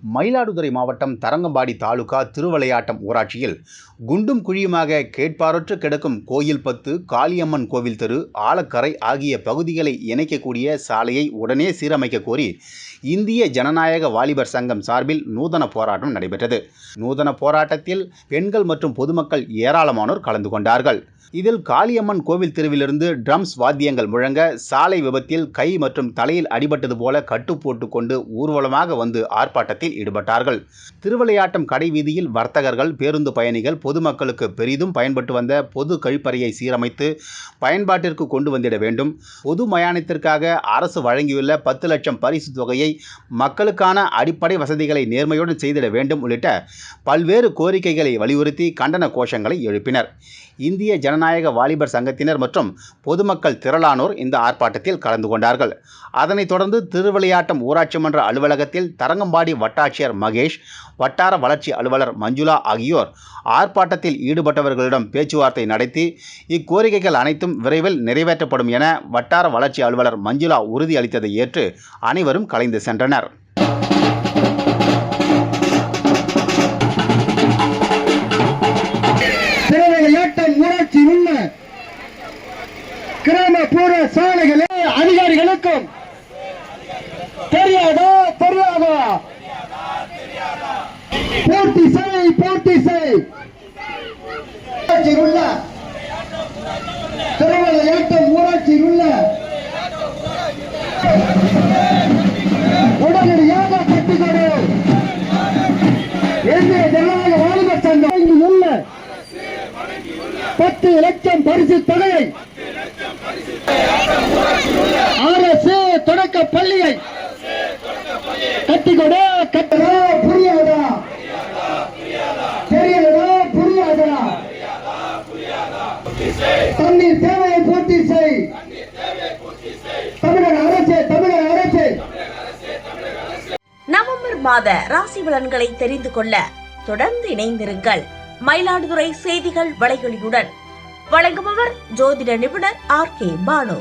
மயிலாடுதுறை மாவட்டம் தரங்கம்பாடி தாலுகா திருவிளையாட்டம் ஊராட்சியில் குண்டும் குழியுமாக கேட்பாரற்று கிடக்கும் கோயில்பத்து, காளியம்மன் கோவில் தெரு, ஆலக்கரை ஆகிய பகுதிகளை இணைக்கக்கூடிய சாலையை உடனே சீரமைக்க கோரி இந்திய ஜனநாயக வாலிபர் சங்கம் சார்பில் நூதன போராட்டம் நடைபெற்றது. நூதன போராட்டத்தில் பெண்கள் மற்றும் பொதுமக்கள் ஏராளமானோர் கலந்து கொண்டார்கள். இதில் காளியம்மன் கோவில் தெருவிலிருந்து ட்ரம்ஸ் வாத்தியங்கள் முழங்க சாலை விபத்தில் கை மற்றும் தலையில் அடிபட்டது போல கட்டு போட்டு கொண்டு ஊர்வலமாக வந்து ஆர்ப்பாட்டத்தில் ஈடுபட்டார்கள். திருவிளையாட்டம் கடை வீதியில் வர்த்தகர்கள், பேருந்து பயணிகள், பொதுமக்களுக்கு பெரிதும் பயன்பட்டு வந்த பொது கழிப்பறையை சீரமைத்து பயன்பாட்டிற்கு கொண்டு வந்திட வேண்டும், பொது மயானத்திற்காக அரசு வழங்கியுள்ள 10 லட்சம் பரிசு தொகையை மக்களுக்கான அடிப்படை வசதிகளை நேர்மையுடன் செய்திட வேண்டும் உள்ளிட்ட பல்வேறு கோரிக்கைகளை வலியுறுத்தி கண்டன கோஷங்களை எழுப்பினர். இந்திய ஜனநாயக வாலிபர் சங்கத்தினர் மற்றும் பொதுமக்கள் திரளானோர் இந்த ஆர்ப்பாட்டத்தில் கலந்து கொண்டார்கள். அதனைத் தொடர்ந்து திருவிளையாட்டம் ஊராட்சி மன்ற அலுவலகத்தில் தரங்கம்பாடி வட்டாட்சியர் மகேஷ், வட்டார வளர்ச்சி அலுவலர் மஞ்சுளா ஆகியோர் ஆர்ப்பாட்டத்தில் ஈடுபட்டவர்களிடம் பேச்சுவார்த்தை நடத்தி இக்கோரிக்கைகள் அனைத்தும் விரைவில் நிறைவேற்றப்படும் என வட்டார வளர்ச்சி அலுவலர் மஞ்சுளா உறுதி அளித்ததை ஏற்று அனைவரும் கலைந்து சென்றனர். ஊராட்சி உள்ள கிராமப்புற சாலைகளே அதிகாரிகளுக்கும் தெரியாதா பூர்த்தி செய் உள்ள திருவிளையாட்டம் ஊராட்சியில் உள்ள உடனடியாக கட்டுக்கொடு. இந்திய ஜனநாயக வாலிபர் சங்கம் உள்ள 10 லட்சம் பரிசு தொகையை அரசு தொடக்க பள்ளியை கட்டிக்கொடு. புரியாதா? புரியாதா? தண்ணீர் தேவையை பூர்த்தி செய். தமிழக அரசு நவம்பர் மாத ராசி பலன்களை தெரிந்து கொள்ள தொடர்ந்து இணைந்திருங்கள். மயிலாடுதுறை செய்திகள் வலையொலியுடன் வழங்குபவர் ஜோதிட நிபுணர் RK பானு.